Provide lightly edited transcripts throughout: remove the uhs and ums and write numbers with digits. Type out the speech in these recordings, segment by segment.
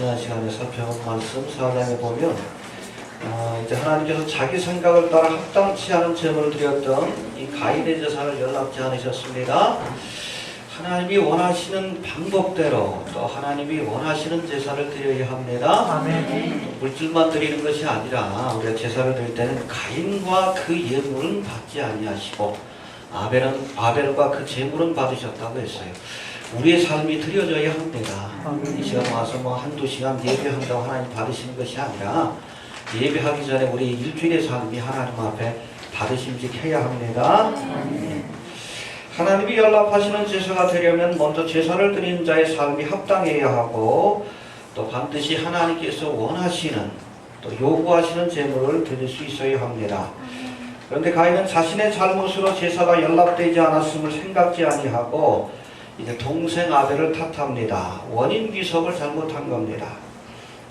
지난 시간에 살펴본 말씀 4장에 보면 이제 하나님께서 자기 생각을 따라 합당치 않은 제물을 드렸던 이 가인의 제사를 연락지 않으셨습니다. 하나님이 원하시는 방법대로 또 하나님이 원하시는 제사를 드려야 합니다. 아멘. 물질만 드리는 것이 아니라 우리가 제사를 드릴 때는 가인과 그 예물은 받지 아니하시고 아벨과 그 제물은 받으셨다고 했어요. 우리의 삶이 드려져야 합니다. 이 시간 와서 한두 시간 예배한다고 하나님 받으시는 것이 아니라 예배하기 전에 우리 일주일의 삶이 하나님 앞에 받으심직해야 합니다. 하나님이 연락하시는 제사가 되려면 먼저 제사를 드리는 자의 삶이 합당해야 하고 또 반드시 하나님께서 원하시는 또 요구하시는 제물을 드릴 수 있어야 합니다. 그런데 가인은 자신의 잘못으로 제사가 연락되지 않았음을 생각지 아니하고 이제 동생 아벨을 탓합니다. 원인 귀속을 잘못한 겁니다.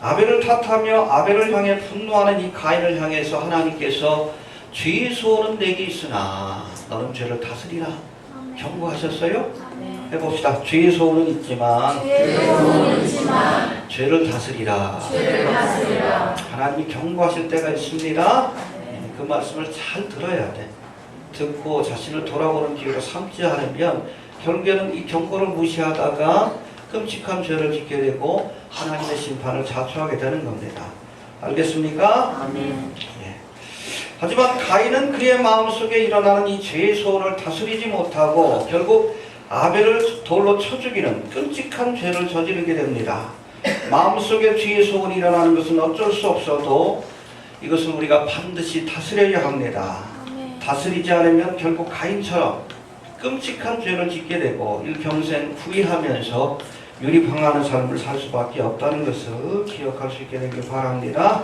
아벨을 탓하며 아벨을 향해 분노하는 이 가인을 향해서 하나님께서 죄의 소원은 내게 있으나 너는 죄를 다스리라 경고하셨어요? 해봅시다. 죄의 소원은 있지만 죄를 다스리라. 하나님이 경고하실 때가 있습니다. 그 말씀을 잘 들어야 돼. 듣고 자신을 돌아보는 기회로 삼지 않으면 결국에는 이 경고를 무시하다가 끔찍한 죄를 짓게 되고 하나님의 심판을 자초하게 되는 겁니다. 알겠습니까? 아멘. 예. 하지만 가인은 그의 마음속에 일어나는 이 죄의 소원을 다스리지 못하고 결국 아벨을 돌로 쳐 죽이는 끔찍한 죄를 저지르게 됩니다. 마음속에 죄의 소원이 일어나는 것은 어쩔 수 없어도 이것은 우리가 반드시 다스려야 합니다. 다스리지 않으면 결국 가인처럼 끔찍한 죄를 짓게 되고 일평생 후회하면서 유리방하는 삶을 살 수밖에 없다는 것을 기억할 수 있게 되길 바랍니다.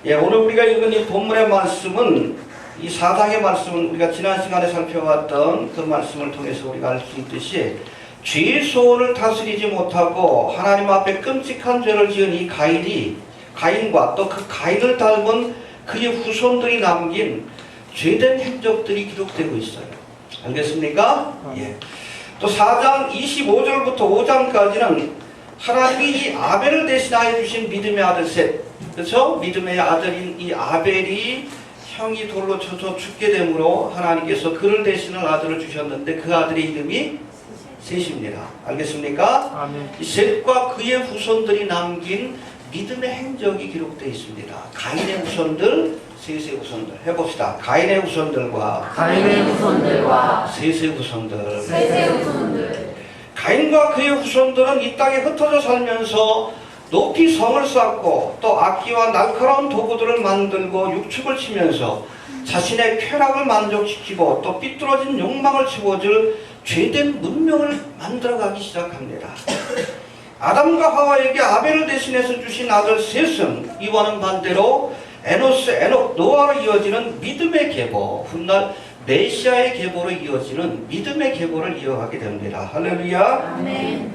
예, 오늘 우리가 읽은 이 본문의 말씀은 이 4장의 말씀은 우리가 지난 시간에 살펴봤던 그 말씀을 통해서 우리가 알 수 있듯이 죄의 소원을 다스리지 못하고 하나님 앞에 끔찍한 죄를 지은 이 가인과 또 그 가인을 닮은 그의 후손들이 남긴 죄된 행적들이 기록되고 있어요. 알겠습니까? 예. 또 4장 25절부터 5장까지는 하나님이 이 아벨을 대신하여 주신 믿음의 아들 셋, 그렇죠? 믿음의 아들인 이 아벨이 형이 돌로 쳐서 죽게 되므로 하나님께서 그를 대신할 아들을 주셨는데 그 아들의 이름이 셋입니다. 알겠습니까? 아멘. 이 셋과 그의 후손들이 남긴 믿음의 행적이 기록되어 있습니다. 가인의 후손들, 셋의 후손들. 해봅시다. 가인의 후손들과 셋의 후손들. 가인과 그의 후손들은 이 땅에 흩어져 살면서 높이 성을 쌓고 또 악기와 날카로운 도구들을 만들고 육축을 치면서 자신의 쾌락을 만족시키고 또 삐뚤어진 욕망을 채워줄 죄된 문명을 만들어가기 시작합니다. 아담과 하와에게 아벨을 대신해서 주신 아들 셋은 이와는 반대로 에노스, 에녹, 노아로 이어지는 믿음의 계보, 훗날 메시아의 계보로 이어지는 믿음의 계보를 이어가게 됩니다. 할렐루야. 아멘.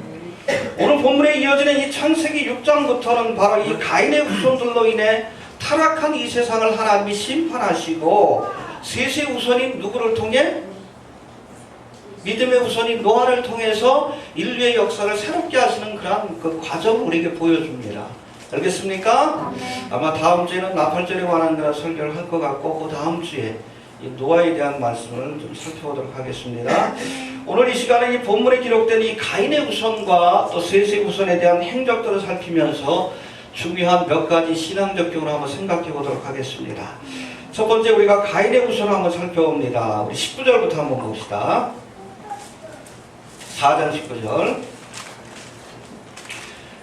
오늘 본문에 이어지는 이 창세기 6장부터는 바로 이 가인의 후손들로 인해 타락한 이 세상을 하나님이 심판하시고 셋의 후손인 누구를 통해? 믿음의 후손인 노아를 통해서 인류의 역사를 새롭게 하시는 그런 그 과정을 우리에게 보여줍니다. 알겠습니까? 아마 다음 주에는 나팔절에 관한 그런 설교를 할 것 같고 그 다음 주에 이 노아에 대한 말씀을 좀 살펴보도록 하겠습니다. 오늘 이 시간에 이 본문에 기록된 이 가인의 후손과 또 셋의 후손에 대한 행적들을 살피면서 중요한 몇 가지 신앙적 교훈을 한번 생각해 보도록 하겠습니다. 첫 번째 우리가 가인의 후손을 한번 살펴봅니다. 우리 19절부터 한번 봅시다. 4장 19절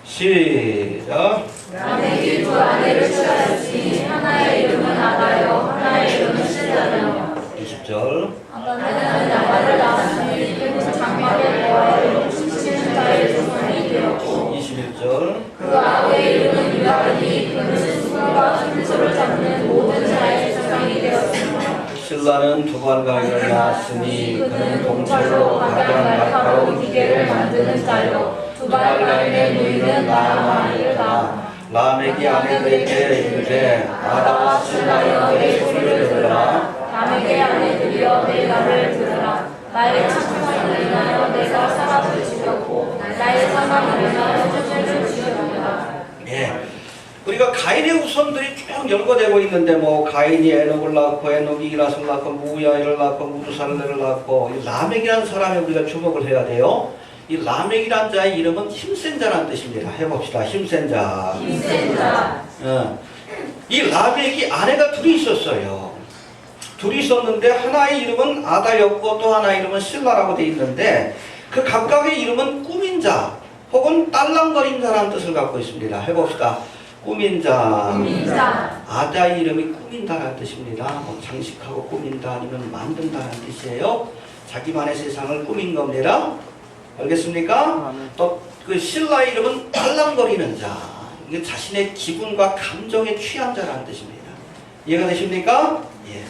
시작. 라멕이 두 아내를 취하였으니 하나의 이름은 아다요 하나의 이름은 실라며 20절 아다는 야발을 낳았으니 그는 장막의 보화를 춤추는 자의 조상이 되었고 21절 그 아우의 이름은 유다니 그는 수금과 순수를 잡는 모든 자의 조상이 되었으며 신라는 두발가인을 낳았으니 그는 동철로 가장 날카로운 기계를 만드는 자요 두발가인의 누이는 나아마니를 낳아 라멕이 아내들에게 이르되 아다와 신라여 내 소리를 들으라 라멕의 아내들이여 내 말을 들으라 나의 창조를 인하여 내가 사람을 죽였고 나의 사망을 인하여 천지를 죽였노라 있는데 뭐 가인이 에녹을 낳고 에녹이 이라스를 낳고 무야일을 낳고 무두살레를 낳고 이 라멕이라는 사람에 우리가 주목을 해야 돼요. 이 라멕이라는 자의 이름은 힘센 자라는 뜻입니다. 해봅시다. 힘센 자. 힘센 자. 이 라멕이 아내가 둘이 있었어요. 둘이 있었는데 하나의 이름은 아다였고 또 하나의 이름은 실라라고 되어 있는데 그 각각의 이름은 꾸민 자 혹은 딸랑거린 자라는 뜻을 갖고 있습니다. 해봅시다. 꾸민 자. 꾸민 자. 아다의 이름이 꾸민다라는 뜻입니다. 뭐 장식하고 꾸민다 아니면 만든다라는 뜻이에요. 자기만의 세상을 꾸민 겁니다. 알겠습니까? 또 그 신라의 이름은 딸랑거리는 자. 이게 자신의 기분과 감정에 취한 자라는 뜻입니다. 이해가 되십니까? 예.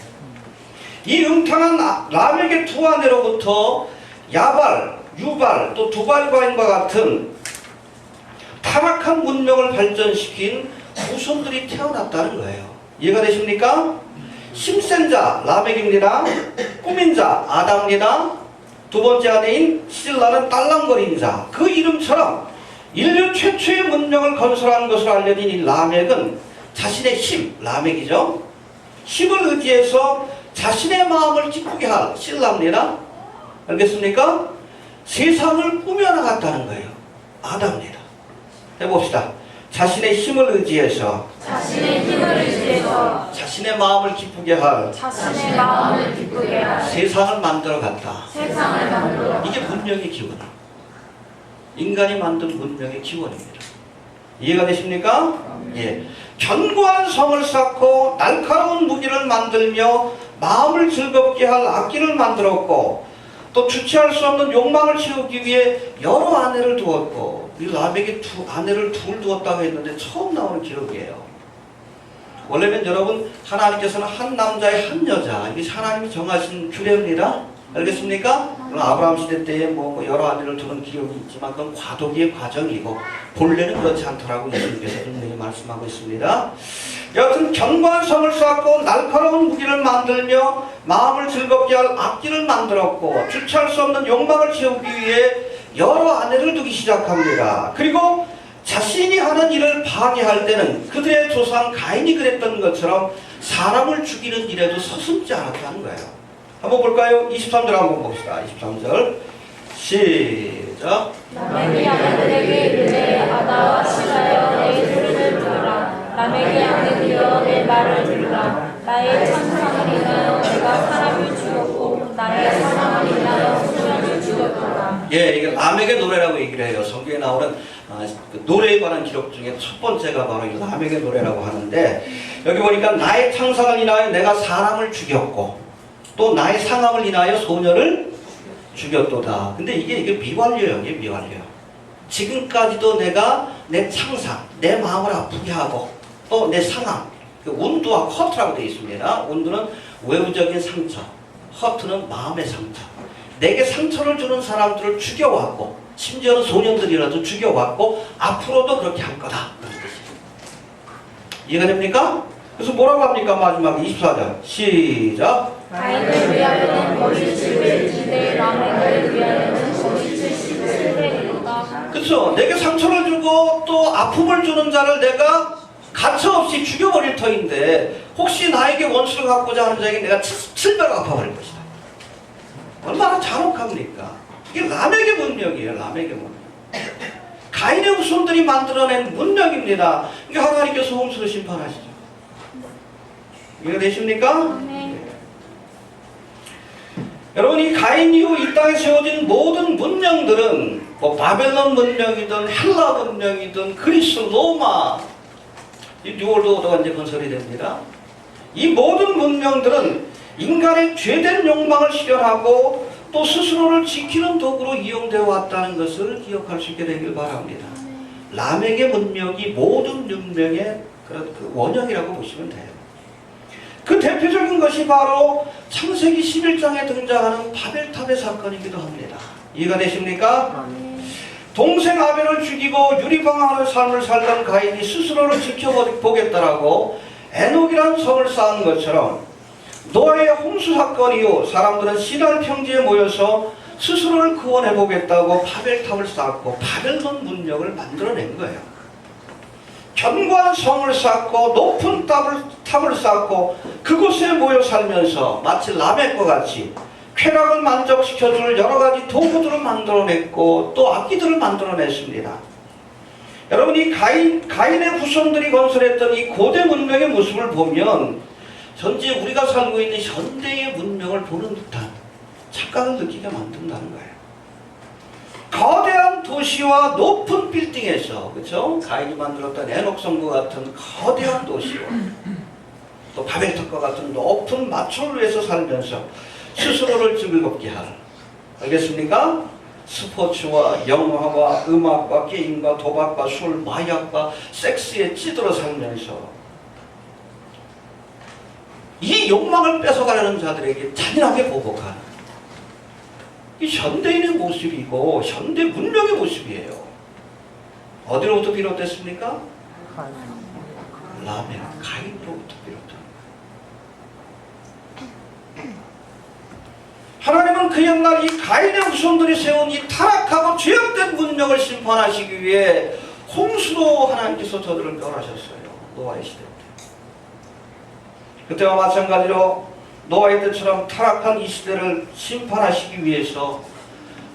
이 음탕한 라멕의 두 아내로부터 야발, 유발, 또 두발과인과 같은 타락한 문명을 발전시킨 후손들이 태어났다는 거예요. 이해가 되십니까? 힘센 자 라멕입니다. 꾸민 자 아담입니다. 두 번째 아내인 실라는 딸랑거린 자. 그 이름처럼 인류 최초의 문명을 건설한 것으로 알려진 이 라멕은 자신의 힘, 라멕이죠. 힘을 의지해서 자신의 마음을 기쁘게 할 실라입니다. 알겠습니까? 세상을 꾸며나갔다는 거예요. 아담입니다. 해봅시다. 자신의 힘을 의지해서 자신의 힘을 의지해서 자신의 마음을 기쁘게 할 자신의 마음을 기쁘게 할 세상을 만들어갔다. 세상을 만들어 이게 문명의 기원이에요. 인간이 만든 문명의 기원입니다. 이해가 되십니까? 예. 견고한 성을 쌓고 날카로운 무기를 만들며 마음을 즐겁게 할 악기를 만들었고 또 주체할 수 없는 욕망을 채우기 위해 여러 아내를 두었고 이 라멕이 아내를 둘 두었다고 했는데 처음 나오는 기록이에요. 원래는 여러분 하나님께서는 한 남자에 한 여자 이게 하나님이 정하신 규례입니다. 알겠습니까? 물론 아브라함 시대 때에 뭐 여러 아내를 두는 기록이 있지만 그건 과도기의 과정이고 본래는 그렇지 않더라고 예수님께서 분명히 말씀하고 있습니다. 여하튼 견고한 성을 쌓고 날카로운 무기를 만들며 마음을 즐겁게 할 악기를 만들었고 주체할 수 없는 욕망을 채우기 위해 여러 아내를 두기 시작합니다. 그리고 자신이 하는 일을 방해할 때는 그들의 조상 가인이 그랬던 것처럼 사람을 죽이는 일에도 서슴지 않았다는 거예요. 한번 볼까요? 23절 한번 봅시다. 23절 시작. 라멕이 아내들에게 이르되 아다와 실라여 내 소리를 들으라. 라멕이 아내들여 내 말을 들으라. 나의 찬상을 인하여 내가 사람을 죽였고 나의 사랑을 인하여 소년을 죽였도다. 예, 이게 라멕의 노래라고 얘기를 해요. 성경에 나오는 그 노래에 관한 기록 중에 첫 번째가 바로 이 라멕의 노래라고 하는데 여기 보니까 나의 창상을 인하여 내가 사람을 죽였고 또 나의 상함을 인하여 소녀를 죽였도다. 근데 이게 미완료예요. 이게 미완료예요. 지금까지도 내가 내 창상, 내 마음을 아프게 하고 또 내 상함, 운두와 허트라고 되어 있습니다. 운두는 외부적인 상처, 허트는 마음의 상처. 내게 상처를 주는 사람들을 죽여왔고 심지어는 소년들이라도 죽여왔고 앞으로도 그렇게 할 거다. 그런 뜻이에요. 이해가 됩니까? 그래서 뭐라고 합니까? 마지막 24절 시작. 가인을 위하여는 거짓 700일인데 라멕을 위하여는 거짓 77일이로다. 그렇죠. 내게 상처를 주고 또 아픔을 주는 자를 내가 가차없이 죽여버릴 터인데 혹시 나에게 원수를 갖고자 하는 자에게 내가 700을 갚아버릴 것이다. 얼마나 잔혹합니까? 이게 라멕의 문명이에요. 라멕의 문명. 가인의 후손들이 만들어낸 문명입니다. 이게 하나님께서 홍수를 심판하시죠. 이해가 되십니까? 네. 여러분 이 가인 이후 이 땅에 세워진 모든 문명들은 뭐 바벨론 문명이든 헬라 문명이든 그리스 로마 이 뉴월드 오더가 이제 건설이 됩니다. 이 모든 문명들은 인간의 죄된 욕망을 실현하고 또 스스로를 지키는 도구로 이용되어 왔다는 것을 기억할 수 있게 되길 바랍니다. 라멕의 문명이 모든 문명의 그런 그 원형이라고 보시면 돼요. 그 대표적인 것이 바로 창세기 11장에 등장하는 바벨탑의 사건이기도 합니다. 이해가 되십니까? 동생 아벨을 죽이고 유리방황하는 삶을 살던 가인이 스스로를 지켜보겠다라고 에녹이라는 성을 쌓은 것처럼 노아의 홍수 사건 이후 사람들은 시날 평지에 모여서 스스로를 구원해보겠다고 바벨탑을 쌓고 바벨론 문명을 만들어낸 거예요. 견고한 성을 쌓고 높은 탑을 쌓고 그곳에 모여 살면서 마치 라멕과 같이 쾌락을 만족시켜줄 여러 가지 도구들을 만들어냈고 또 악기들을 만들어냈습니다. 여러분, 이 가인의 후손들이 건설했던 이 고대 문명의 모습을 보면 현재 우리가 살고 있는 현대의 문명을 보는 듯한 착각을 느끼게 만든다는 거예요. 거대한 도시와 높은 빌딩에서, 그렇죠? 가인이 만들었던 에녹성과 같은 거대한 도시와 또 바벨탑과 같은 높은 마초를 위해서 살면서 스스로를 즐겁게 할, 알겠습니까? 스포츠와 영화와 음악과 게임과 도박과 술, 마약과 섹스에 찌들어 살면서 이 욕망을 뺏어가려는 자들에게 잔인하게 보복하는 이 현대인의 모습이고 현대 문명의 모습이에요. 어디로부터 비롯됐습니까? 라멕, 가인으로부터 비롯된. 하나님은 그 옛날 이 가인의 후손들이 세운 이 타락하고 죄악된 문명을 심판하시기 위해 홍수로 하나님께서 저들을 멸하셨어요. 노아의 시대 때. 그때와 마찬가지로 노아의 때처럼 타락한 이 시대를 심판하시기 위해서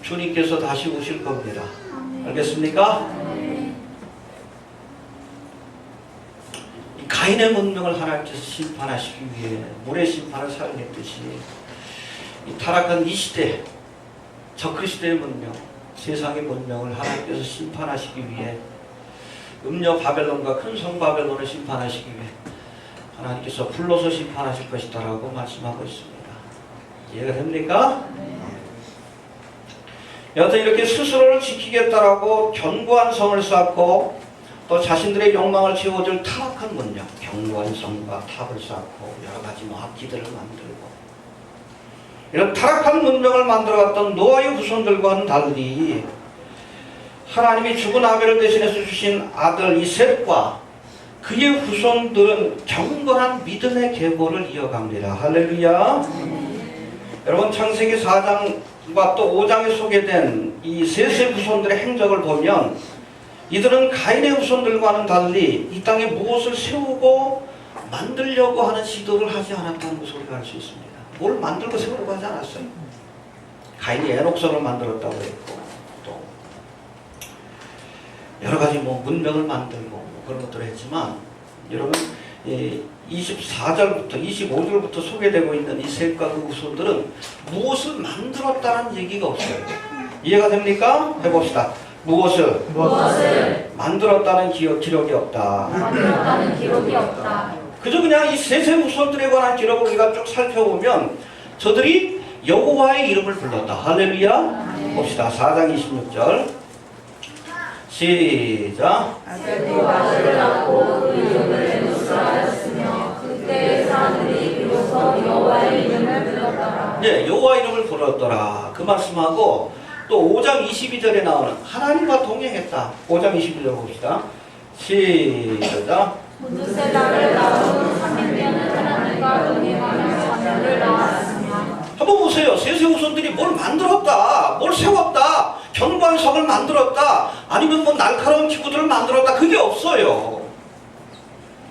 주님께서 다시 오실 겁니다. 알겠습니까? 이 가인의 문명을 하나님께서 심판하시기 위해 물의 심판을 사용했듯이 이 타락한 이 시대, 저그 시대의 문명, 세상의 문명을 하나님께서 심판하시기 위해 음녀 바벨론과 큰 성 바벨론을 심판하시기 위해 하나님께서 불러서 심판하실 것이다라고 말씀하고 있습니다. 이해가 됩니까? 여하튼 이렇게 스스로를 지키겠다라고 견고한 성을 쌓고 또 자신들의 욕망을 채워줄 타락한 문명, 견고한 성과 탑을 쌓고 여러 가지 악기들을 만들고 이런 타락한 문명을 만들어갔던 노아의 후손들과는 달리 하나님이 죽은 아벨을 대신해서 주신 아들 이 셋과 그의 후손들은 경건한 믿음의 계보를 이어갑니다. 할렐루야. 여러분, 창세기 4장과 또 5장에 소개된 이 셋의 후손들의 행적을 보면 이들은 가인의 후손들과는 달리 이 땅에 무엇을 세우고 만들려고 하는 시도를 하지 않았다는 것을 우리가 알 수 있습니다. 뭘 만들고 세우려고 하지 않았어요. 가인이 에녹성을 만들었다고 했고 또 여러 가지 문명을 만들고 그런 것들을 했지만 여러분 24절부터 25절부터 소개되고 있는 이 셋과 그 후손들은 무엇을 만들었다는 얘기가 없어요. 이해가 됩니까? 해봅시다. 무엇을 만들었다는 기록이 없다. 만들었다는 기록이 없다. 그저 그냥 이 셋의 후손들에 관한 기록을 우리가 쭉 살펴보면 저들이 여호와의 이름을 불렀다. 할렐루야. 봅시다. 4장 26절 시작. 셋도 아들을 낳고 그 이름을 에노스라 하였으며 그때의 사람들이 비로소 여호와의 이름을 불렀더라. 예, 여호와 이름을 불렀더라. 그 말씀하고 또 5장 22절에 나오는 하나님과 동행했다. 5장 22절 봅시다. 시작. 무드셀라를 낳은 300년은 하나님과 동행하며 자녀를 낳았으며. 한번 보세요. 셋의 후손들이 뭘 만들었다, 뭘 세웠다, 견고한 성을 만들었다, 아니면 날카로운 기구들을 만들었다, 그게 없어요.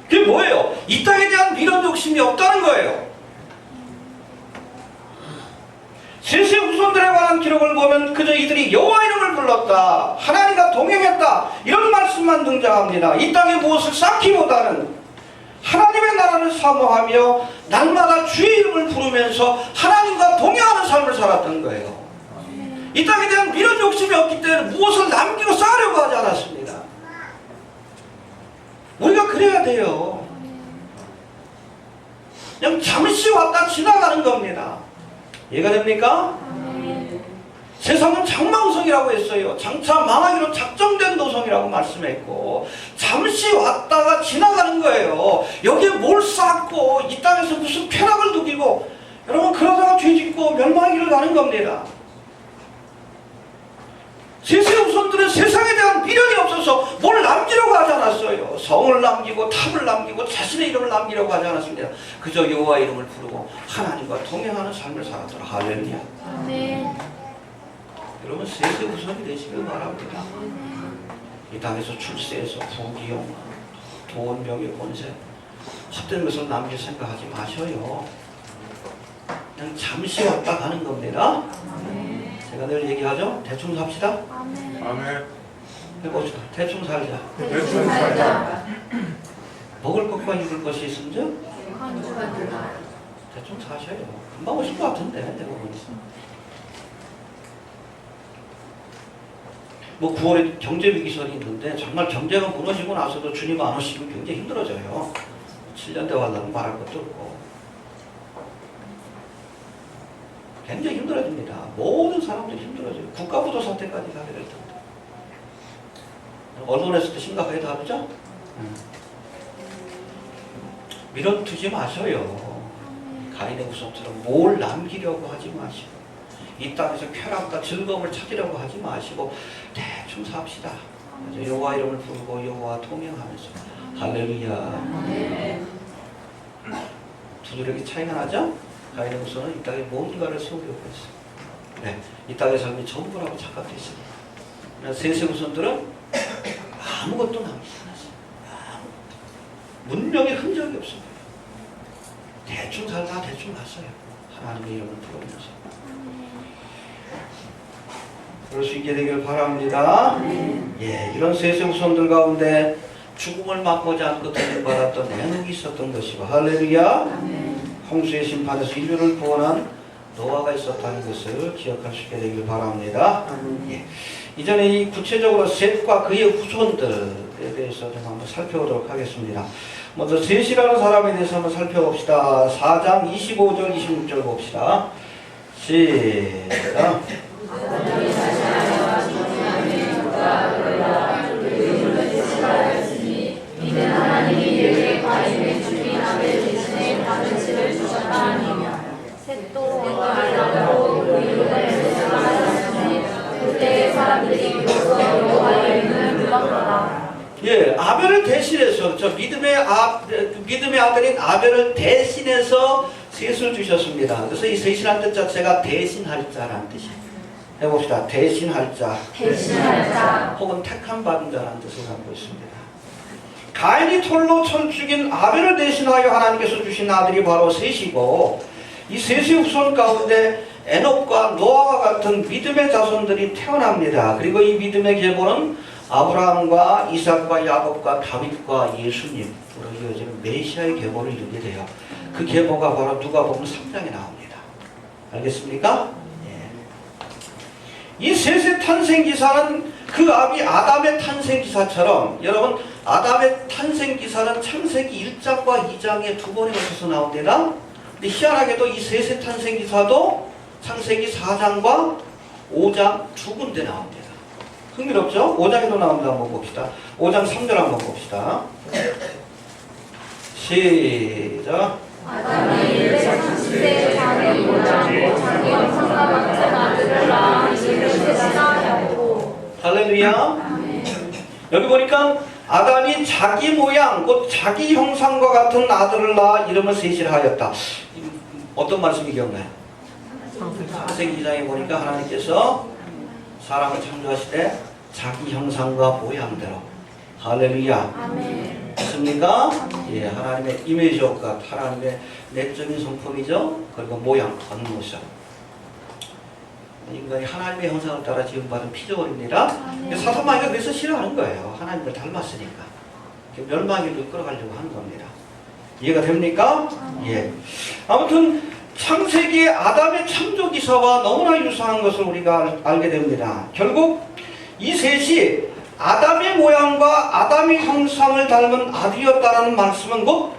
그게 뭐예요? 이 땅에 대한 미련 욕심이 없다는 거예요. 셋의 후손들에 관한 기록을 보면 그저 이들이 여호와 이름을 불렀다, 하나님과 동행했다, 이런 말씀만 등장합니다. 이 땅에 무엇을 쌓기보다는 하나님의 나라를 사모하며 날마다 주의 이름을 부르면서 하나님과 동행하는 삶을 살았던 거예요. 이 땅에 대한 미련 욕심이 없기 때문에 무엇을 남기고 쌓으려고 하지 않았습니다. 우리가 그래야 돼요. 그냥 잠시 왔다 지나가는 겁니다. 이해가 됩니까? 세상은 장망성이라고 했어요. 장차 망하기로 작정된 도성이라고 말씀했고 잠시 왔다가 지나가는 거예요. 여기에 뭘 쌓고 이 땅에서 무슨 쾌락을 누리고 여러분 그러다가 죄짓고 멸망하기를 가는 겁니다. 셋의 후손들은 세상에 대한 미련이 없어서 뭘 남기려고 하지 않았어요. 성을 남기고 탑을 남기고 자신의 이름을 남기려고 하지 않았습니다. 그저 여호와 이름을 부르고 하나님과 동행하는 삶을 살았더라. 할렐루야. 네. 여러분 셋의 후손이 되시길 바랍니다. 이 땅에서 출세해서 부귀영, 돈, 명예, 권세 헛된 것을 남길 생각하지 마셔요. 그냥 잠시 왔다 가는 겁니다. 제가 늘 얘기하죠. 대충 삽시다. 아멘. 해봅시다. 대충 살자. 대충 살자. 먹을 것과 입을 것이 있음즉 대충 사셔요. 금방 오실 것 같은데 대부분. 뭐 9월에 경제 위기설이 있는데 정말 경제가 무너지고 나서도 주님 안 오시면 굉장히 힘들어져요. 7년 대화라는 말할 것도 없고 굉장히 힘들어집니다. 모든 사람들이 힘들어져요. 국가부도 사태까지 가게 될 텐데. 언론에서도 심각하게 다루죠? 밀어두지 마셔요. 가인의 후손처럼 뭘 남기려고 하지 마시고 이 땅에서 쾌락과 즐거움을 찾으려고 하지 마시고 대충 삽시다. 여호와 이름을 부르고 여호와 통행하면서 할렐루야. 두드러기 차이가 나죠? 가인의 후손은 이 땅에 뭔가를 세우려고 했어요. 네, 이 땅의 삶이 전부라고 착각도 있습니다. 셋의 후손들은 아무것도 남기지 않았어요. 문명의 흔적이 없습니다. 대충 살다 대충 갔어요. 하나님의 이름을 부르면서. 그럴 수 있게 되길 바랍니다. 예, 이런 셋의 후손들 가운데 죽음을 맛보지 않고 들림받았던 에녹이 있었던 것이고 할렐루야. 홍수의 심판에서 인류를 구원한 노아가 있었다는 것을 기억할 수 있게 되길 바랍니다. 예. 이전에 이 구체적으로 셋과 그의 후손들에 대해서 좀 한번 살펴보도록 하겠습니다. 먼저 셋이라는 사람에 대해서 한번 살펴봅시다. 4장 25절 26절 봅시다. 시작. 이는 하나님이 내게 가인의 주인 아벨 대신에 다른 씨를 주셨다 하니며 셋도 아벨하고 그 이름을 셋하였으니 그때의 사람들이 비로소 여호와의 이름을 불렀더라. 예, 아벨을 대신해서 저 믿음의 아들인 아벨을 대신해서 셋을 주셨습니다. 그래서 이 셋이라는 뜻 자체가 대신할 자라는 뜻이에요. 해봅시다. 대신할 자. 대신할 자. 혹은 택함 받은 자라는 뜻을 갖고 있습니다. 가인이 돌로 쳐 죽인 아벨을 대신하여 하나님께서 주신 아들이 바로 셋이고 이 셋의 후손 가운데 에녹과 노아와 같은 믿음의 자손들이 태어납니다. 그리고 이 믿음의 계보는 아브라함과 이삭과 야곱과 다윗과 예수님으로 이어지는 메시아의 계보를 이루게 돼요. 그 계보가 바로 누가복음 3장에 나옵니다. 알겠습니까? 예. 이 셋의 탄생 기사는 그 아비 아담의 탄생 기사처럼 여러분 아담의 탄생 기사는 창세기 1장과 2장에 두 번에 걸쳐서 나옵니다. 근데 희한하게도 이 셋의 탄생 기사도 창세기 4장과 5장 두 군데 나옵니다. 흥미롭죠? 5장에도 나옵니다. 한번 봅시다. 5장 3절 한번 봅시다. 시작. 아담이 130세에 자기 모양고 자기 형상과 같은 아들을 낳아 이름을 셋이라 하였고. 할렐루야. 여기 보니까 아담이 자기 모양 곧 자기 형상과 같은 아들을 낳아 이름을 셋이라 하였다. 어떤 말씀이 기억나요? 창세기 2장에 보니까 하나님께서 사람을 창조하시되 자기 형상과 모양대로. 할렐루야. 아멘. 맞습니까? 예, 하나님의 이미지 효과, 하나님의 내적인 성품이죠. 그리고 모양, 겉모습. 인간이 하나님의 형상을 따라 지음받은 피조물입니다. 사탄마귀가 그래서 싫어하는 거예요. 하나님을 닮았으니까. 멸망으로 이끌어가려고 하는 겁니다. 이해가 됩니까? 예. 아무튼 창세기의 아담의 창조 기사와 너무나 유사한 것을 우리가 알게 됩니다. 결국 이 셋이 아담의 모양과 아담의 형상을 닮은 아들이었다는 말씀은 곧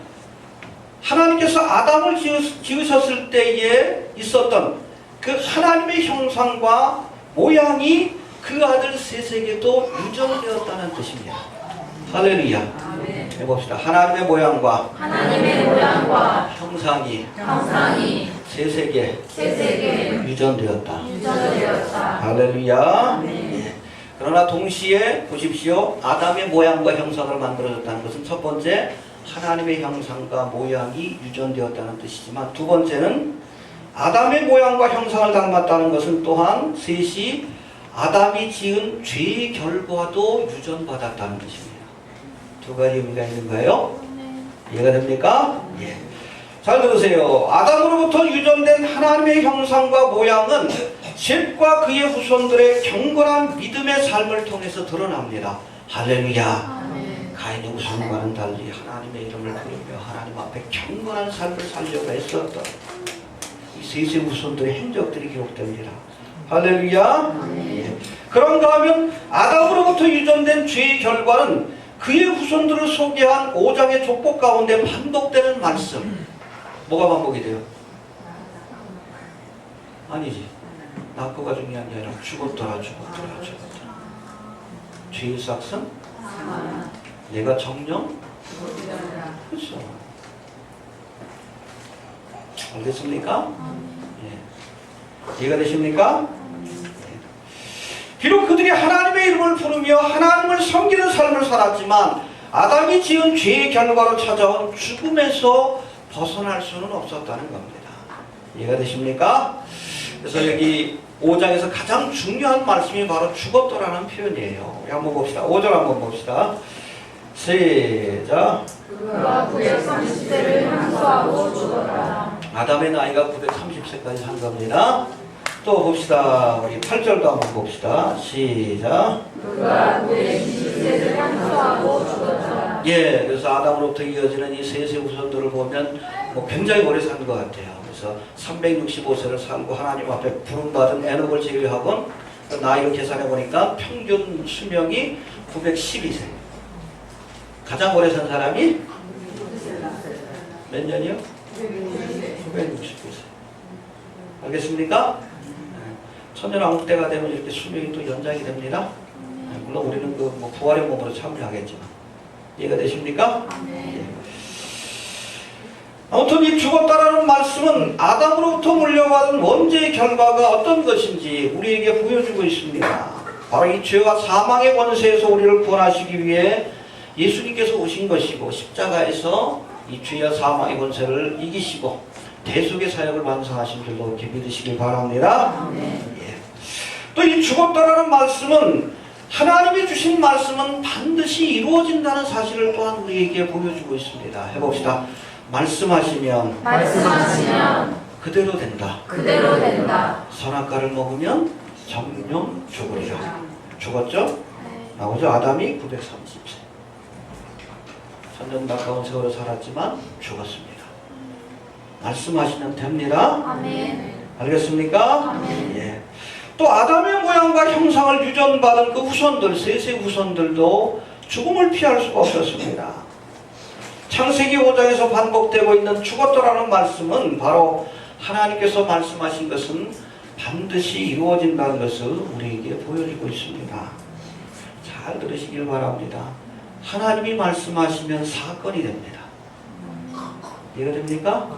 하나님께서 아담을 지으셨을 때에 있었던 그 하나님의 형상과 모양이 그 아들 셋에게도 유전되었다는 뜻입니다. 할렐루야. 해봅시다. 하나님의 모양과 형상이 셋에게 유전되었다. 할렐루야. 네. 그러나 동시에 보십시오. 아담의 모양과 형상을 만들어졌다는 것은 첫 번째 하나님의 형상과 모양이 유전되었다는 뜻이지만 두 번째는 아담의 모양과 형상을 닮았다는 것은 또한 셋이 아담이 지은 죄의 결과도 유전받았다는 뜻입니다. 두 가지 의미가 있는가요? 이해가 됩니까? 예. 잘 들으세요. 아담으로부터 유전된 하나님의 형상과 모양은 셋과 그의 후손들의 경건한 믿음의 삶을 통해서 드러납니다. 할렐루야. 가인의 후손과는 달리 하나님의 이름을 부르며 하나님 앞에 경건한 삶을 살려고 애썼던 이 셋의 후손들의 행적들이 기록됩니다. 할렐루야. 예. 그런가 하면 아담으로부터 유전된 죄의 결과는 그의 후손들을 소개한 5장의 족보 가운데 반복되는 말씀. 뭐가 반복이 돼요? 아니지. 낳고가 중요한 게 아니라 죽었더라. 죄의 삭선? 내가 정령? 그렇죠. 알겠습니까? 예. 이해가 되십니까? 비록 그들이 하나님의 이름을 부르며 하나님을 섬기는 삶을 살았지만 아담이 지은 죄의 결과로 찾아온 죽음에서 벗어날 수는 없었다는 겁니다. 이해가 되십니까? 그래서 여기 5장에서 가장 중요한 말씀이 바로 죽었더라는 표현이에요. 우리 한번 봅시다. 5절 한번 봅시다. 시작. 그가 930세를 향수하고 죽었다. 아담의 나이가 930세까지 산 겁니다. 또 봅시다. 우리 8절도 한번 봅시다. 시작. 그가 920세를 향수하고 죽었다. 예, 그래서 아담으로부터 이어지는 이 셋의 후손들을 보면 뭐 굉장히 오래 산 것 같아요. 그래서 365세를 살고 하나님 앞에 부름받은 에녹을 제외하곤 나이로 계산해 보니까 평균 수명이 912세. 가장 오래 산 사람이 몇 년이요? 969세. 알겠습니까? 천년왕국 때가 되면 이렇게 수명이 또 연장이 됩니다. 물론 우리는 그 뭐 부활의 몸으로 참여하겠지만 이해가 되십니까? 예. 아무튼 이 죽었다라는 말씀은 아담으로부터 물려받은 원죄의 결과가 어떤 것인지 우리에게 보여주고 있습니다. 바로 이 죄와 사망의 권세에서 우리를 구원하시기 위해 예수님께서 오신 것이고 십자가에서 이 죄와 사망의 권세를 이기시고 대속의 사역을 완성하신 줄로 이렇게 믿으시길 바랍니다. 예. 또 이 죽었다라는 말씀은 하나님이 주신 말씀은 반드시 이루어진다는 사실을 또한 우리에게 보여주고 있습니다. 해봅시다. 말씀하시면 그대로 된다. 선악과를 먹으면 정령 죽으리라. 죽었죠? 나오죠? 아담이 930세. 천년 가까운 세월을 살았지만 죽었습니다. 말씀하시면 됩니다. 아멘. 알겠습니까? 아멘. 예. 또 아담의 모양과 형상을 유전받은 그 후손들, 셋의 후손들도 죽음을 피할 수가 없었습니다. 창세기 5장에서 반복되고 있는 죽었더라는 말씀은 바로 하나님께서 말씀하신 것은 반드시 이루어진다는 것을 우리에게 보여주고 있습니다. 잘 들으시길 바랍니다. 하나님이 말씀하시면 사건이 됩니다. 이해가 됩니까?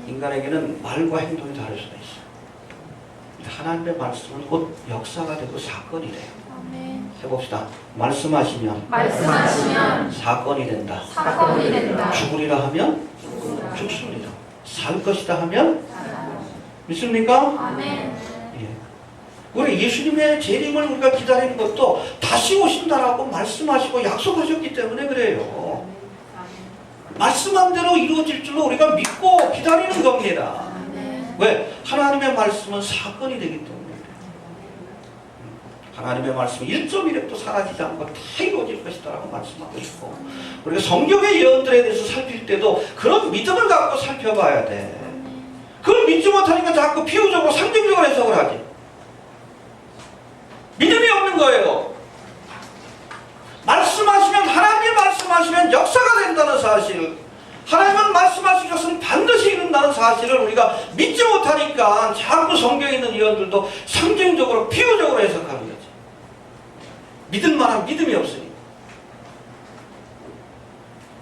인간에게는 말과 행동이 다를 수가 있어요. 하나님의 말씀은 곧 역사가 되고 사건이 돼요. 아멘. 해봅시다. 말씀하시면 사건이 된다. 죽으리라 하면 죽습니다. 살 것이다 하면 믿습니까? 아멘. 예. 우리 예수님의 재림을 우리가 기다리는 것도 다시 오신다라고 말씀하시고 약속하셨기 때문에 그래요. 말씀한 대로 이루어질 줄로 우리가 믿고 기다리는 겁니다. 왜? 하나님의 말씀은 사건이 되기 때문에 하나님의 말씀이 1.1획도 사라지지 않고 다 이루어질 것이다라고 말씀하고 있고 우리가 성경의 예언들에 대해서 살필 때도 그런 믿음을 갖고 살펴봐야 돼. 그걸 믿지 못하니까 자꾸 비유적으로 상징적으로 해석을 하지. 믿음이 없는 거예요. 말씀하시면 하나님이 말씀하시면 역사가 된다는 사실, 하나님은 말씀하신 것은 반드시 이룬다는 사실을 우리가 믿지 못하니까 자꾸 성경에 있는 예언들도 상징적으로 비유적으로 해석하는 거지. 믿을 만한 믿음이 없으니까.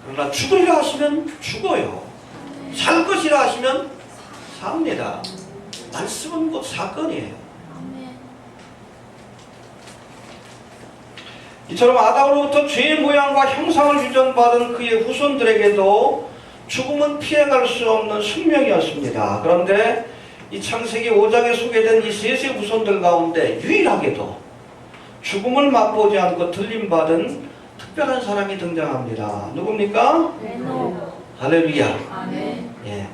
그러나 죽으리라 하시면 죽어요. 살 것이라 하시면 삽니다. 말씀은 곧 사건이에요. 이처럼 아담으로부터 죄의 모양과 형상을 유전받은 그의 후손들에게도 죽음은 피해갈 수 없는 숙명이었습니다. 그런데 이 창세기 5장에 소개된 이 셋의 후손들 가운데 유일하게도 죽음을 맛보지 않고 들림받은 특별한 사람이 등장합니다. 누굽니까? 에녹. 할렐루야. 아멘. 예.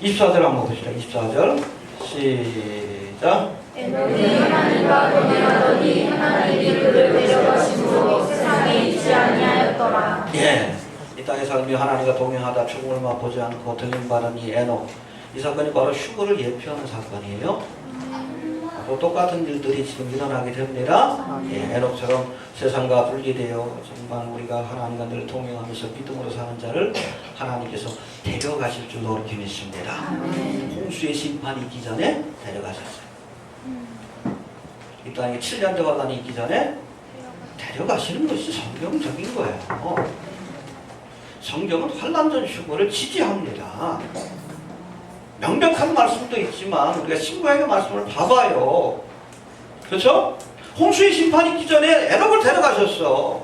24절 한번 봅시다. 24절. 시작. 에녹이 하나님과 동행하더니 하나님이 그를 데려가심으로 세상에 있지 아니하였더라. 예. 이 땅의 삶이 하나님과 동행하다 죽음을 맛보지 않고 들림받은 이 에녹. 이 사건이 바로 휴거를 예표하는 사건이에요. 또 똑같은 일들이 지금 일어나게 됩니다. 예, 에녹처럼 세상과 분리되어 정말 우리가 하나님과 늘 동행하면서 믿음으로 사는 자를 하나님께서 데려가실 줄 노력해 믿습니다. 홍수의 심판이 있기 전에 데려가셨어요. 이 땅에 7년 동안이 있기 전에 데려가시는 것이 성경적인 거예요. 성경은 환난전 휴거를 지지합니다. 명백한 말씀도 있지만 우리가 신구약의 말씀을 봐봐요. 그렇죠? 홍수의 심판이 있기 전에 에녹을 데려가셨어.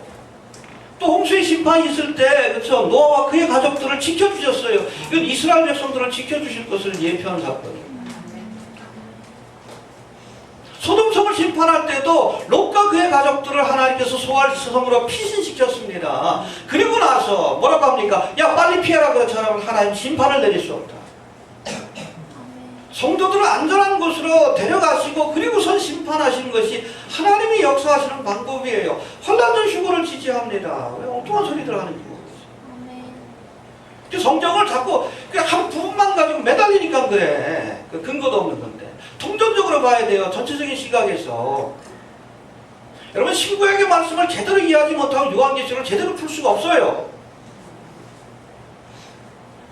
또 홍수의 심판이 있을 때 그렇죠? 노아와 그의 가족들을 지켜주셨어요. 이건 이스라엘 백성들을 지켜주실 것을 예표하는 사건이에요. 소돔성을 심판할 때도 롯과 그의 가족들을 하나님께서 소활성으로 피신시켰습니다. 그리고 나서 뭐라고 합니까? 야 빨리 피해라 그렇잖아요. 하나님 심판을 내릴 수 없다. 성도들을 안전한 곳으로 데려가시고 그리고선 심판하시는 것이 하나님이 역사하시는 방법이에요. 환난전 휴거를 지지합니다. 왜 엉뚱한 소리들 하는지 모르겠어요. 성경을 자꾸 한 부분만 가지고 매달리니까 그래. 근거도 없는 건데. 통전적으로 봐야 돼요. 전체적인 시각에서. 여러분 신구약의 말씀을 제대로 이해하지 못하고 요한계시록을 제대로 풀 수가 없어요.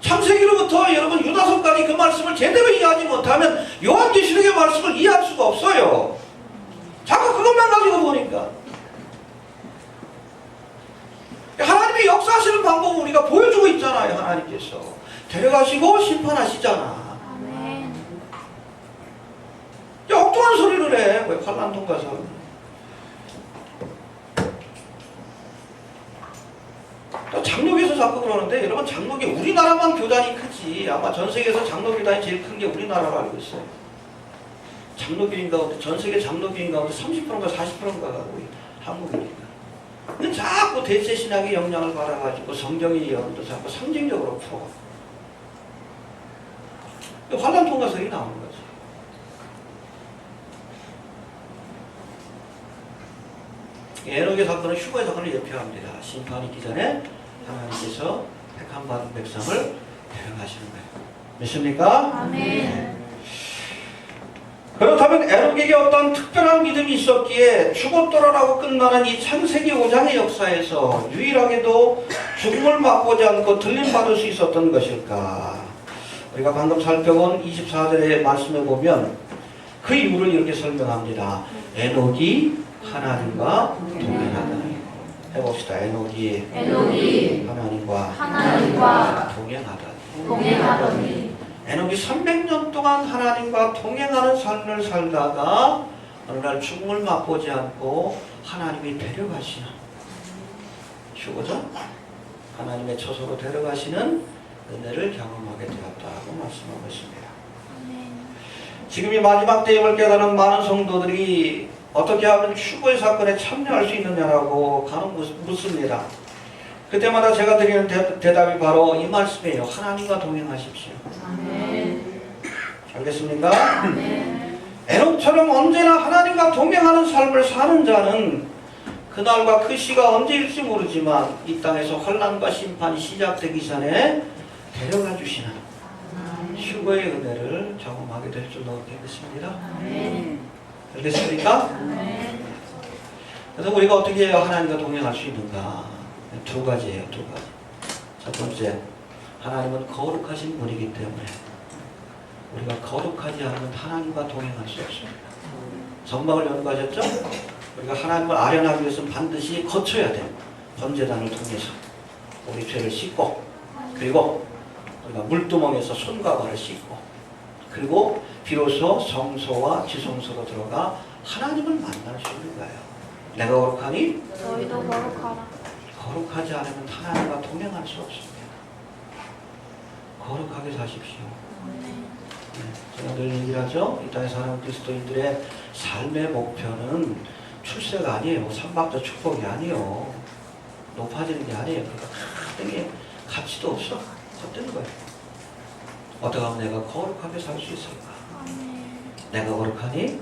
창세기로부터 여러분 유다서까지 그 말씀을 제대로 이해하지 못하면 요한계시록의 말씀을 이해할 수가 없어요. 자꾸 그것만 가지고 보니까. 하나님이 역사하시는 방법을 우리가 보여주고 있잖아요. 하나님께서 데려가시고 심판하시잖아. 야, 엉뚱한 소리를 해. 왜 환난 통과서. 또 장로교에서 자꾸 그러는데 여러분 장로교 우리나라만 교단이 크지 아마 전 세계에서 장로교단이 제일 큰 게 우리나라로 알고 있어요. 장로교인 가운데 전 세계 장로교인 가운데 30%인가 40%인가 우리 한국이니까. 근데 자꾸 대체신학의 영향을 받아가지고 성경의 예언도 자꾸 상징적으로 풀어. 환난 통과설이 나오는 거지. 에녹의 사건은 휴거의 사건을 예표합니다. 심판이 있기 전에 하나님께서 택함 받은 백성을 데려가시는 거예요. 믿습니까? 아멘. 그렇다면 에녹에게 어떤 특별한 믿음이 있었기에 죽었더라라고 끝나는 이 창세기 5장의 역사에서 유일하게도 죽음을 맛보지 않고 들림받을 수 있었던 것일까? 우리가 방금 살펴본 24절의 말씀에 보면 그 이유를 이렇게 설명합니다. 에녹이 하나님과 동행하다. 해봅시다. 에녹이 하나님과 동행하더니 에녹이 300년 동안 하나님과 동행하는 삶을 살다가 어느 날 죽음을 맛보지 않고 하나님이 데려가시는 휴거죠? 하나님의 처소로 데려가시는 은혜를 경험하게 되었다고 말씀하고 있습니다. 지금 이 마지막 때임을 깨달은 많은 성도들이 어떻게 하면 휴거의 사건에 참여할 수 있느냐라고 간혹 묻습니다. 그때마다 제가 드리는 대답이 바로 이 말씀이에요. 하나님과 동행하십시오. 아멘. 알겠습니까? 아멘. 에녹처럼 언제나 하나님과 동행하는 삶을 사는 자는 그날과 그 시가 언제일지 모르지만 이 땅에서 환난과 심판이 시작되기 전에 데려가 주시는 휴거의 은혜를 경험하게 될 줄 믿습니다. 아멘. 알겠습니까? 아멘. 그래서 우리가 어떻게 해야 하나님과 동행할 수 있는가? 두 가지예요. 두 가지. 첫 번째, 하나님은 거룩하신 분이기 때문에 우리가 거룩하지 않으면 하나님과 동행할 수 없습니다. 성막을 연구하셨죠? 우리가 하나님을 아련하기 위해서는 반드시 거쳐야 돼요. 번제단을 통해서 우리 죄를 씻고, 그리고 우리가 물두멍에서 손과 발을 씻고, 그리고 비로소 성소와 지성소로 들어가 하나님을 만날 수 있는 거예요. 내가 거룩하니 너희도 거룩하라. 거룩하지 않으면 하나님과 동행할 수 없습니다. 거룩하게 사십시오. 제가 늘 얘기하죠. 이 땅에 사는 그리스도인들의 삶의 목표는 출세가 아니에요. 삼박자 축복이 아니에요. 높아지는 게 아니에요. 그러니까 큰 가치도 없어. 헛되는 거예요. 어떻게 하면 내가 거룩하게 살 수 있을까? 내가 거룩하니?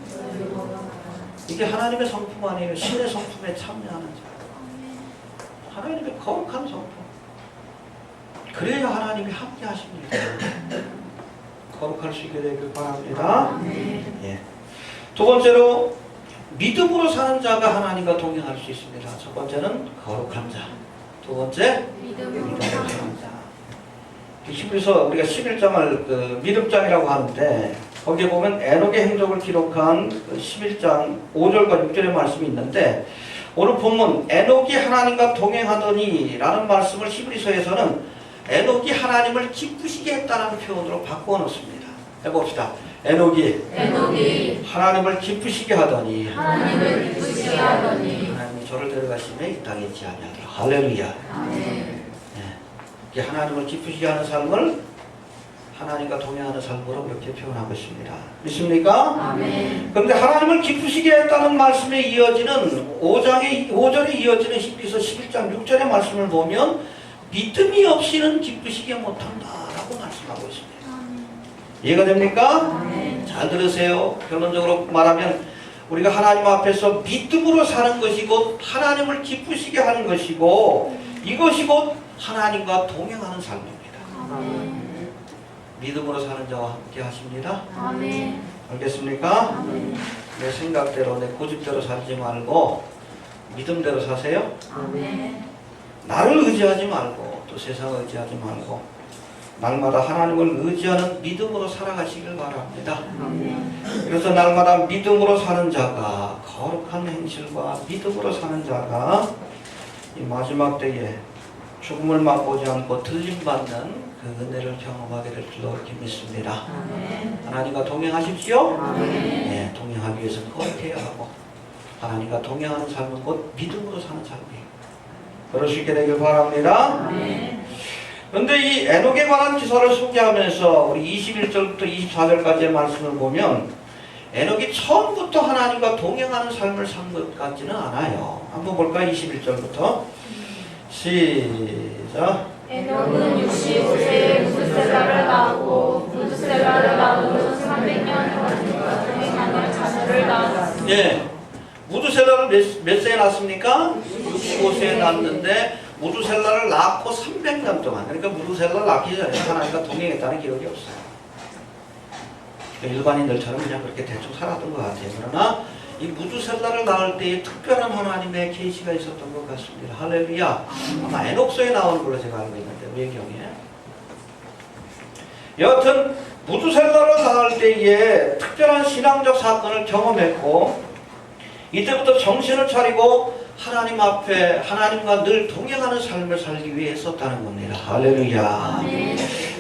이게 하나님의 성품 아니에요. 신의 성품에 참여하는 자. 하나님의 거룩한 성품. 그래야 하나님이 함께 하십니다. 거룩할 수 있게 되길 바랍니다. 예. 두 번째로 믿음으로 사는 자가 하나님과 동행할 수 있습니다. 첫 번째는 거룩한 자. 두 번째 믿음으로 사는 자. 히브리서 우리가 11장을 그 믿음장이라고 하는데 거기에 보면 에녹의 행적을 기록한 11장 5절과 6절의 말씀이 있는데 오늘 본문 에녹이 하나님과 동행하더니 라는 말씀을 히브리서에서는 에녹이 하나님을 기쁘시게 했다는 표현으로 바꾸어 놓습니다. 해봅시다. 에녹이 하나님을 기쁘시게 하더니 하나님이 저를 데려가시며 이 땅에 있지 아니하더라. 할렐루야. 하나님을 기쁘시게 하는 삶을 하나님과 동행하는 삶으로 그렇게 표현하고 있습니다. 믿습니까? 그런데 하나님을 기쁘시게 했다는 말씀에 이어지는 5절에 이어지는 히브리서 11장 6절의 말씀을 보면 믿음이 없이는 기쁘시게 못한다 라고 말씀하고 있습니다. 이해가 됩니까? 잘 들으세요. 결론적으로 말하면 우리가 하나님 앞에서 믿음으로 사는 것이 곧 하나님을 기쁘시게 하는 것이고 이것이 곧 하나님과 동행하는 삶입니다. 믿음으로 사는 자와 함께 하십니다. 알겠습니까? 내 생각대로 내 고집대로 살지 말고 믿음대로 사세요. 나를 의지하지 말고 또 세상을 의지하지 말고 날마다 하나님을 의지하는 믿음으로 살아가시길 바랍니다. 그래서 날마다 믿음으로 사는 자가 거룩한 행실과 믿음으로 사는 자가 이 마지막 때에 죽음을 맛보지 않고 들림받는 그 은혜를 경험하게 될 줄로 그렇게 믿습니다. 하나님과 동행하십시오. 네, 동행하기 위해서는 거룩해야 하고 하나님과 동행하는 삶은 곧 믿음으로 사는 삶이에요. 그럴 수 있게 되길 바랍니다. 그런데 이 에녹에 관한 기사를 소개하면서 우리 21절부터 24절까지의 말씀을 보면 에녹이 처음부터 하나님과 동행하는 삶을 산 것 같지는 않아요. 한번 볼까요? 21절부터 시작. 에녹은 65세에 무드셀라를 낳고 무드셀라를 낳은 후 300년 하나님과 동행하며 자녀를 낳았습니다. 예, 무드셀라를 몇 세에 낳습니까? 65세에 낳았는데 무드셀라를 낳고 300년 동안, 그러니까 무드셀라를 낳기 전에 하나님과 동행했다는 기록이 없어요. 일반인들처럼 그냥 그렇게 대충 살았던 것 같아요. 그러나 이 무드셀라를 낳을 때에 특별한 하나님의 계시가 있었던 것 같습니다. 할렐루야. 아마 에녹서에 나오는 걸로 제가 알고 있는데 외경에. 여하튼 무드셀라를 낳을 때에 특별한 신앙적 사건을 경험했고 이때부터 정신을 차리고 하나님 앞에 하나님과 늘 동행하는 삶을 살기 위해 했었다는 겁니다. 할렐루야.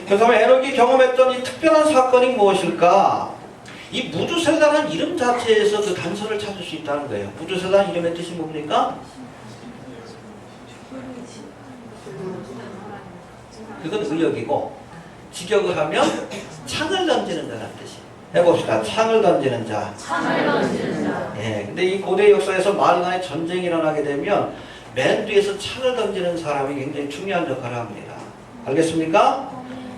그래서 에녹이 경험했던 이 특별한 사건이 무엇일까? 이 무드셀라라는 이름 자체에서 그 단서를 찾을 수 있다는 거예요. 무드셀라는 이름의 뜻이 뭡니까? 그건 의역이고 직역을 하면 창을 던지는 자라는 뜻이에요. 해봅시다. 창을 던지는 자. 예, 근데 이 고대 역사에서 마을 간에 전쟁이 일어나게 되면 맨 뒤에서 창을 던지는 사람이 굉장히 중요한 역할을 합니다. 알겠습니까?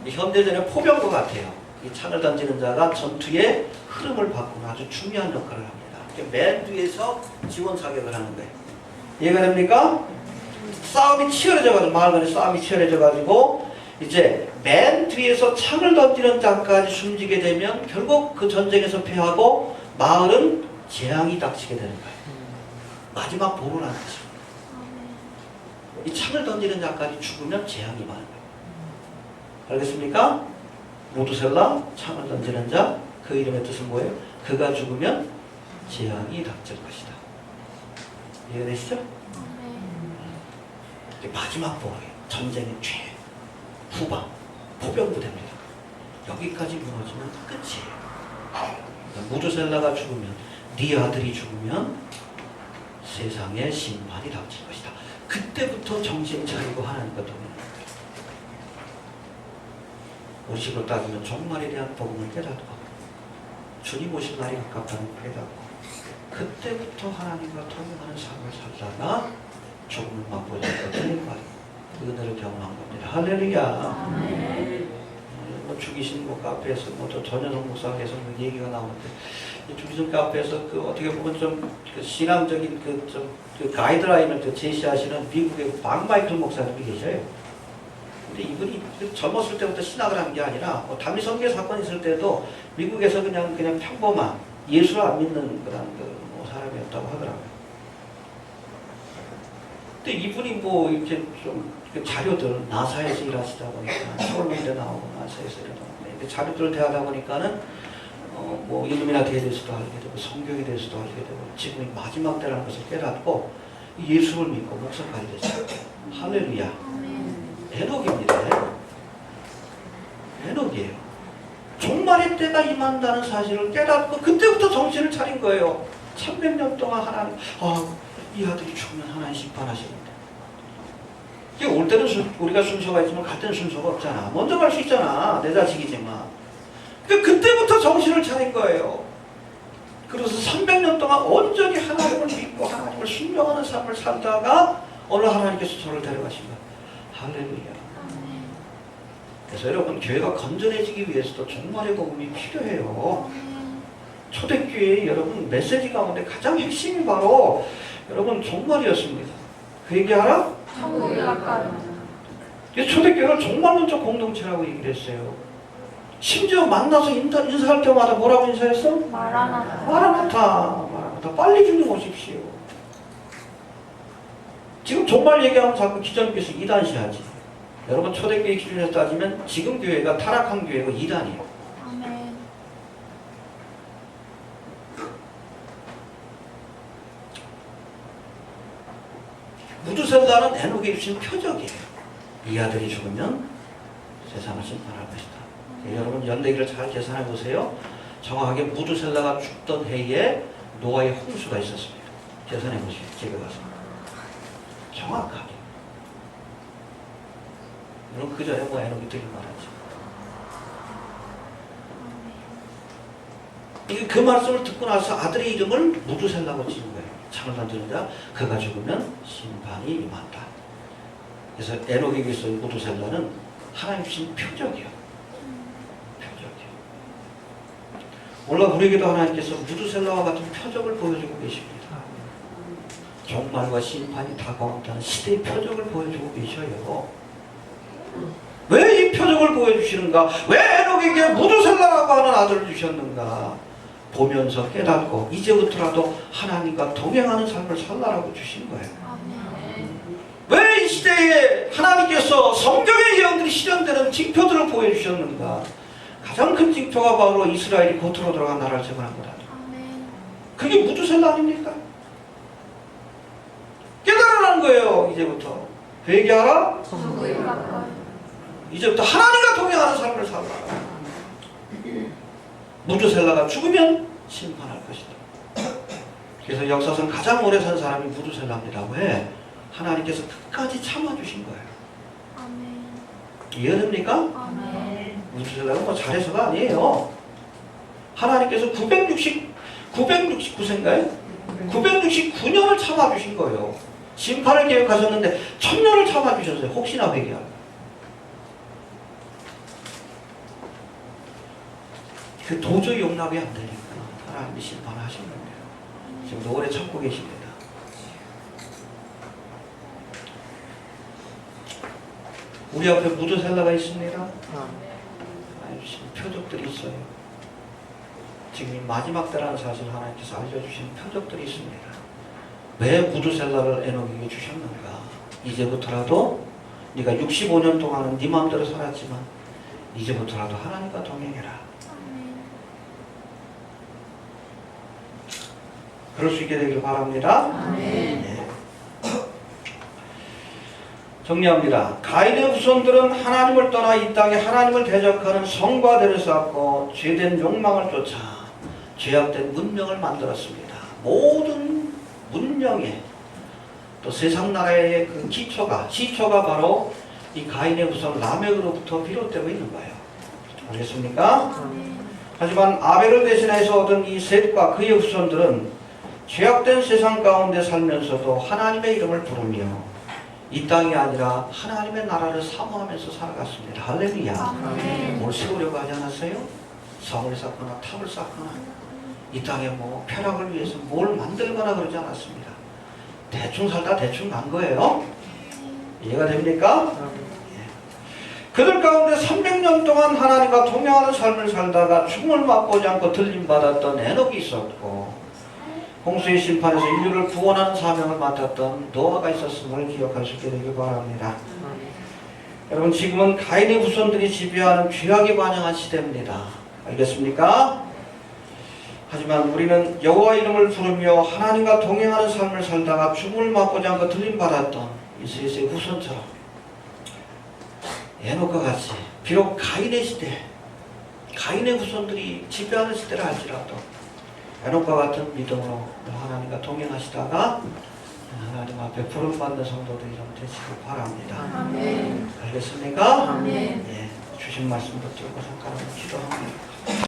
이 현대전의 포병과 같아요. 이 창을 던지는 자가 전투의 흐름을 바꾸는 아주 중요한 역할을 합니다. 맨 뒤에서 지원 사격을 하는 거예요. 이해가 됩니까? 싸움이 치열해져가지고 마을 간에 싸움이 치열해져가지고 이제 맨 뒤에서 창을 던지는 자까지 숨지게 되면 결국 그 전쟁에서 패하고 마을은 재앙이 닥치게 되는 거예요. 마지막 보루라는 뜻입니다. 이 창을 던지는 자까지 죽으면 재앙이 많은 거예요. 알겠습니까? 무드셀라, 창을 던지는 자, 그 이름의 뜻은 뭐예요? 그가 죽으면 재앙이 닥칠 것이다. 이해가 되시죠? 마지막 보루예요. 전쟁의 후반, 포병부대입니다. 여기까지 무너지면 끝이에요. 무드셀라가 죽으면, 네 아들이 죽으면 세상에 심판이 닥칠 것이다. 그때부터 정신 차리고 하나님과 동행합니다. 우리 식으로 따지면 종말에 대한 복음을 깨닫고 주님 오실 날이 가깝다는 걸 깨닫고 그때부터 하나님과 동행하는 삶을 살다가 죽음을 맛보지 않고 들린 거예요. 그 은혜를 경험한 겁니다. 할렐루야. 뭐 죽이신 뭐 카페에서 뭐또 전현성 목사께서 그 얘기가 나오는데 이 죽이신 카페에서 그 어떻게 보면 좀 그 신앙적인 그 가이드라인을 그 제시하시는 미국의 박마이클 목사님이 계셔요. 근데 이분이 젊었을 때부터 신학을 한 게 아니라 뭐 단위 선교 사건 있을 때도 미국에서 그냥 평범한 예수를 안 믿는 그런 뭐 사람이었다고 하더라고요. 근데 이분이 뭐 이렇게 좀 자료들 나사에서 일하시다 보니까 서울문대 나오고 나사에서 일하다 보니까 자료들을 대하다 보니까는 뭐 일루미나티에 대해서도 알게 되고 성경에 대해서도 알게 되고 지금 마지막 때라는 것을 깨닫고 예수를 믿고 목사까지 됐어요. 할렐루야. 에녹입니다. 에녹이에요. 종말의 때가 임한다는 사실을 깨닫고 그때부터 정신을 차린 거예요. 300년 동안 하나님, 이 아들이 죽으면 하나님 심판하시는데. 이게 올 때는 우리가 순서가 있지만 갈 때는 순서가 없잖아. 먼저 갈 수 있잖아. 내 자식이지만. 그때부터 정신을 차린 거예요. 그래서 300년 동안 온전히 하나님을 믿고 하나님을 순종하는 삶을 살다가 어느 하나님께서 저를 데려가신 거예요. 할렐루야. 그래서 여러분 교회가 건전해지기 위해서도 종말의 복음이 필요해요. 초대교회의 여러분 메시지 가운데 가장 핵심이 바로 여러분 종말이었습니다. 그 얘기 알아? 천국이 가까이. 초대교회를 종말론적 공동체라고 얘기를 했어요. 심지어 만나서 인사할 때마다 뭐라고 인사했어? 마라나타. 마라나타. 빨리 주님 오십시오. 지금 종말 얘기하면 자꾸 기존교회에서 이단시하지. 여러분 초대교회 기준에서 따지면 지금 교회가 타락한 교회고 이단이에요. 아멘. 무두셀라는 에녹이 주신 표적이에요. 이 아들이 죽으면 세상을 심판할 것이다. 여러분 연대기를 잘 계산해 보세요. 정확하게 무두셀라가 죽던 해에 노아의 홍수가 있었습니다. 계산해 보시죠. 집에 가서. 정확하게. 물론 그 전에 뭐 에녹이 되길 말하죠. 그 말씀을 듣고 나서 아들의 이름을 무두셀라고 지은 거예요. 창을 만드는 자, 그가 죽으면 심판이 임한다. 그래서 에녹에게서 무두셀라는 하나님 주신 표적이요. 물론 우리에게도 하나님께서 무두셀라와 같은 표적을 보여주고 계십니다. 종말과 심판이 다가온다는 시대의 표적을 보여주고 계셔요. 왜 이 표적을 보여주시는가? 왜 에녹에게 무두셀라라고 하는 아들을 주셨는가? 보면서 깨닫고 이제부터라도 하나님과 동행하는 삶을 살라라고 주신 거예요. 왜 이 시대에 하나님께서 성경의 예언들이 실현되는 징표들을 보여주셨는가? 가장 큰 징표가 바로 이스라엘이 고토로 들어간 나라를 재건한 거다. 그게 무두셀라 아닙니까? 깨달으라는 거예요. 이제부터 회개하라. 이제부터 하나님과 동행하는 삶을 살라. 무두셀라가 죽으면 심판할 것이다. 그래서 역사상 가장 오래 산 사람이 무두셀라입니다. 왜? 하나님께서 끝까지 참아주신 거예요. 이해됩니까? 무두셀라가 뭐 잘해서가 아니에요. 하나님께서 969세인가요? 969년을 참아주신 거예요. 심판을 계획하셨는데 1000년을 참아주셨어요. 혹시나 회개하라. 그 도저히 용납이 안 되니까 하나님이 심판하신 거예요. 지금도 오래 참고 계십니다. 우리 앞에 무두셀라가 있습니다. 하나님 주신 표적들이 있어요. 지금 이 마지막 때라는 사실을 하나님께서 알려주신 표적들이 있습니다. 왜 무두셀라를 에녹에게 주셨는가? 이제부터라도 네가 65년 동안은 네 마음대로 살았지만 이제부터라도 하나님과 동행해라. 그럴 수 있게 되길 바랍니다. 네. 정리합니다. 가인의 후손들은 하나님을 떠나 이 땅에 하나님을 대적하는 성과대를 쌓고 죄된 욕망을 쫓아 죄악된 문명을 만들었습니다. 모든 문명의 또 세상 나라의 그 시초가 바로 이 가인의 후손 라멕으로부터 비롯되고 있는 거예요. 알겠습니까? 하지만 아벨을 대신해서 얻은 이 셋과 그의 후손들은 죄악된 세상 가운데 살면서도 하나님의 이름을 부르며 이 땅이 아니라 하나님의 나라를 사모하면서 살아갔습니다. 할렐루야. 아멘. 뭘 세우려고 하지 않았어요? 성을 쌓거나 탑을 쌓거나 이 땅에 뭐 쾌락을 위해서 뭘 만들거나 그러지 않았습니다. 대충 살다 대충 간 거예요. 이해가 됩니까? 그들 가운데 300년 동안 하나님과 동행하는 삶을 살다가 죽음을 맛보지 않고 들림받았던 에녹이 있었고, 홍수의 심판에서 인류를 구원하는 사명을 맡았던 노아가 있었음을 기억할 수 있게 되길 바랍니다. 여러분, 지금은 가인의 후손들이 지배하는 죄악이 반영한 시대입니다. 알겠습니까? 하지만 우리는 여호와 이름을 부르며 하나님과 동행하는 삶을 살다가 죽음을 맛보지 않고 들림받았던 이스라엘의 후손처럼 에녹과 같이, 비록 가인의 시대, 가인의 후손들이 지배하는 시대를 할지라도 에녹과 같은 믿음으로 하나님과 동행하시다가 하나님 앞에 부름받는 성도들이 좀 되시길 바랍니다. 아멘. 알겠습니까? 아멘. 예, 주신 말씀 붙들고 잠깐 기도합니다.